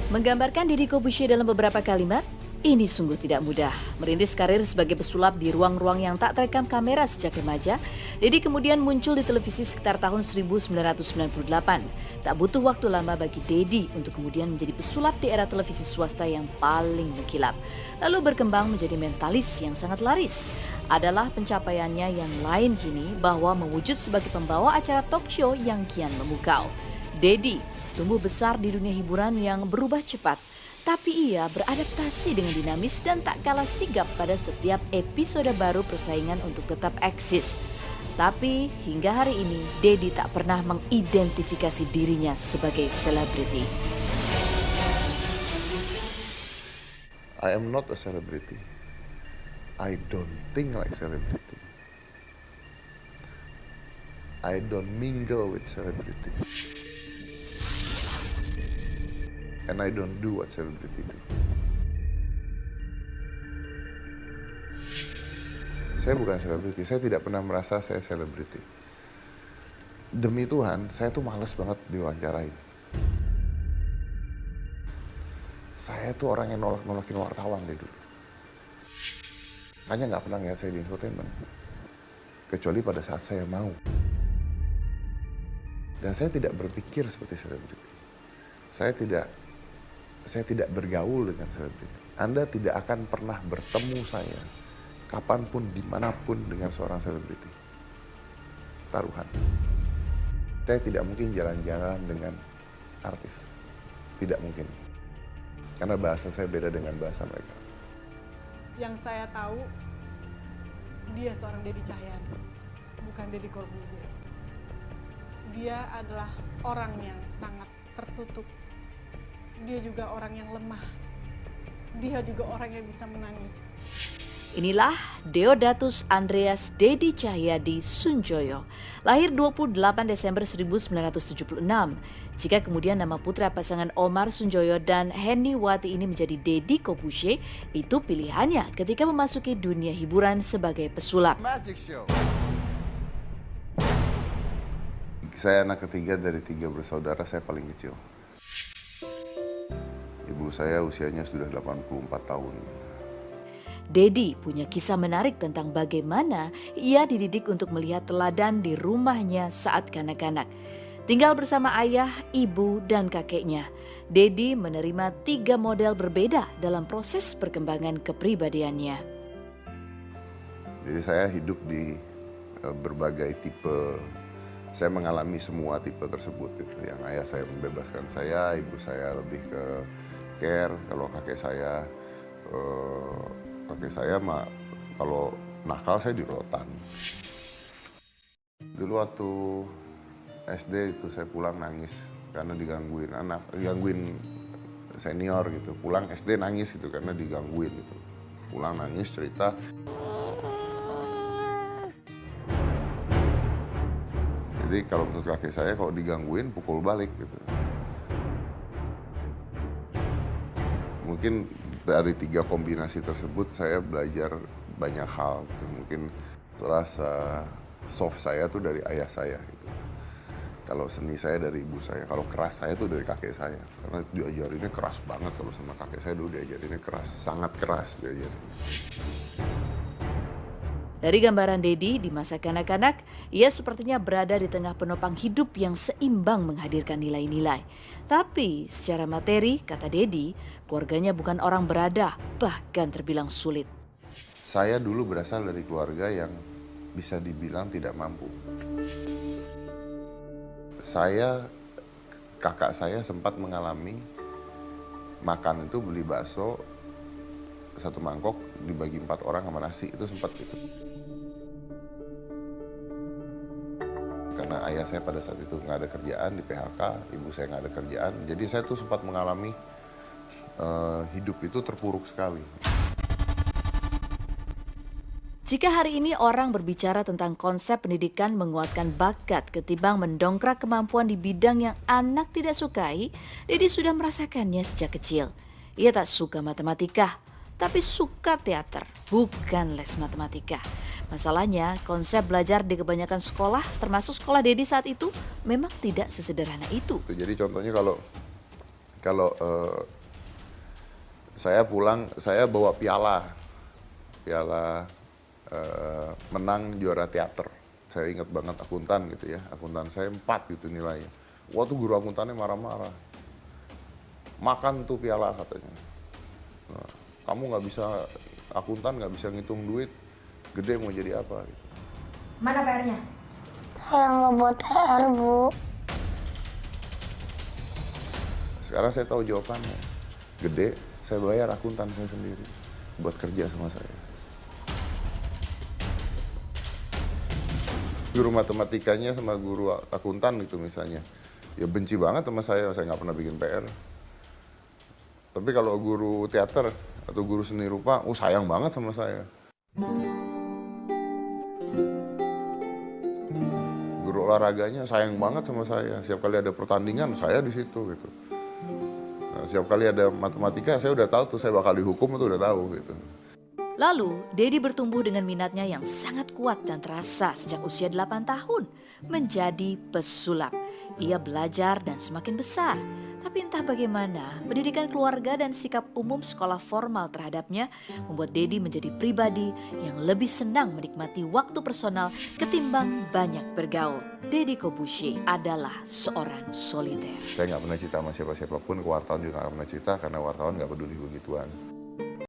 Menggambarkan Deddy Corbuzier dalam beberapa kalimat, ini sungguh tidak mudah. Merintis karir sebagai pesulap di ruang-ruang yang tak terekam kamera sejak remaja, Deddy kemudian muncul di televisi sekitar tahun 1998. Tak butuh waktu lama bagi Deddy untuk kemudian menjadi pesulap di era televisi swasta yang paling mengkilap. Lalu berkembang menjadi mentalis yang sangat laris. Adalah pencapaiannya yang lain kini bahwa mewujud sebagai pembawa acara talk show yang kian memukau. Deddy tumbuh besar di dunia hiburan yang berubah cepat, tapi ia beradaptasi dengan dinamis dan tak kalah sigap pada setiap episode baru persaingan untuk tetap eksis. Tapi hingga hari ini, Deddy tak pernah mengidentifikasi dirinya sebagai selebriti. I am not a celebrity. I don't think like celebrity. I don't mingle with celebrity. And I don't do what celebrity do. Saya bukan selebriti, saya tidak pernah merasa saya selebriti. Demi Tuhan, saya tuh males banget diwawancarain. Saya tuh orang yang nolak-nolakin wartawan dari dulu. Makanya nggak pernah ngeliat saya di infotainment. Kecuali pada saat saya mau. Dan saya tidak berpikir seperti selebriti. Saya tidak bergaul dengan selebriti. Anda tidak akan pernah bertemu saya kapanpun, dimanapun dengan seorang selebriti. Taruhan. Saya tidak mungkin jalan-jalan dengan artis. Tidak mungkin. Karena bahasa saya beda dengan bahasa mereka. Yang saya tahu, dia seorang Deddy Cahyadi, bukan Deddy Corbuzier. Dia adalah orang yang sangat tertutup. Dia juga orang yang lemah. Dia juga orang yang bisa menangis. Inilah Deodatus Andreas Deddy Cahyadi Soenjoyo, lahir 28 Desember 1976. Jika kemudian nama putra pasangan Omar Soenjoyo dan Henny Wati ini menjadi Deddy Corbuzier, itu pilihannya ketika memasuki dunia hiburan sebagai pesulap. Magic Show. Saya anak ketiga dari 3 bersaudara, saya paling kecil. Ibu saya usianya sudah 84 tahun. Deddy punya kisah menarik tentang bagaimana ia dididik untuk melihat teladan di rumahnya saat kanak-kanak. Tinggal bersama ayah, ibu, dan kakeknya, Deddy menerima 3 model berbeda dalam proses perkembangan kepribadiannya. Jadi saya hidup di berbagai tipe. Saya mengalami semua tipe tersebut. Yang ayah saya membebaskan saya, ibu saya lebih ke care. Kalau kakek saya mah kalau nakal saya di rotan. Dulu waktu SD itu saya pulang nangis karena digangguin senior gitu. Pulang SD nangis gitu karena digangguin gitu. Pulang nangis cerita. Jadi kalau menurut kakek saya kalau digangguin pukul balik gitu. Mungkin dari 3 kombinasi tersebut saya belajar banyak hal. Gitu. Mungkin rasa soft saya tuh dari ayah saya gitu. Kalau seni saya dari ibu saya, kalau keras saya tuh dari kakek saya. Karena diajarinnya keras banget kalau sama kakek saya dulu diajarinnya keras, sangat keras diajarin. Dari gambaran Deddy di masa kanak-kanak, ia sepertinya berada di tengah penopang hidup yang seimbang menghadirkan nilai-nilai. Tapi secara materi, kata Deddy, keluarganya bukan orang berada, bahkan terbilang sulit. Saya dulu berasal dari keluarga yang bisa dibilang tidak mampu. Kakak saya sempat mengalami makan itu beli bakso, 1 mangkok dibagi 4 orang sama nasi, itu sempat gitu. Karena ayah saya pada saat itu nggak ada kerjaan di PHK, ibu saya nggak ada kerjaan, jadi saya tuh sempat mengalami hidup itu terpuruk sekali. Jika hari ini orang berbicara tentang konsep pendidikan menguatkan bakat ketimbang mendongkrak kemampuan di bidang yang anak tidak sukai, Deddy sudah merasakannya sejak kecil. Ia tak suka matematika, tapi suka teater, bukan les matematika. Masalahnya, konsep belajar di kebanyakan sekolah, termasuk sekolah Deddy saat itu, memang tidak sesederhana itu. Jadi contohnya kalau Saya pulang, saya bawa piala menang juara teater. Saya ingat banget akuntan gitu ya, akuntan saya 4 gitu nilainya. Wah tuh guru akuntannya marah-marah. Makan tuh piala katanya. Nah, kamu nggak bisa, akuntan nggak bisa ngitung duit, gede mau jadi apa gitu. Mana PR-nya? Saya nggak buat PR, Bu. Sekarang saya tahu jawabannya. Gede, saya bayar akuntan saya sendiri buat kerja sama saya. Guru matematikanya sama guru akuntan gitu misalnya, ya benci banget sama saya nggak pernah bikin PR. Tapi kalau guru teater atau guru seni rupa, sayang banget sama saya. Guru olahraganya sayang banget sama saya. Setiap kali ada pertandingan, saya di situ gitu. Nah, setiap kali ada matematika, saya udah tahu tuh saya bakal dihukum, itu udah tahu gitu. Lalu, Dedi bertumbuh dengan minatnya yang sangat kuat dan terasa sejak usia 8 tahun menjadi pesulap. Ia belajar dan semakin besar. Tapi entah bagaimana, pendidikan keluarga dan sikap umum sekolah formal terhadapnya membuat Dedi menjadi pribadi yang lebih senang menikmati waktu personal ketimbang banyak bergaul. Deddy Corbuzier adalah seorang soliter. Saya nggak pernah cerita sama siapa-siapapun, ke wartawan juga nggak pernah cerita karena wartawan nggak peduli begituan.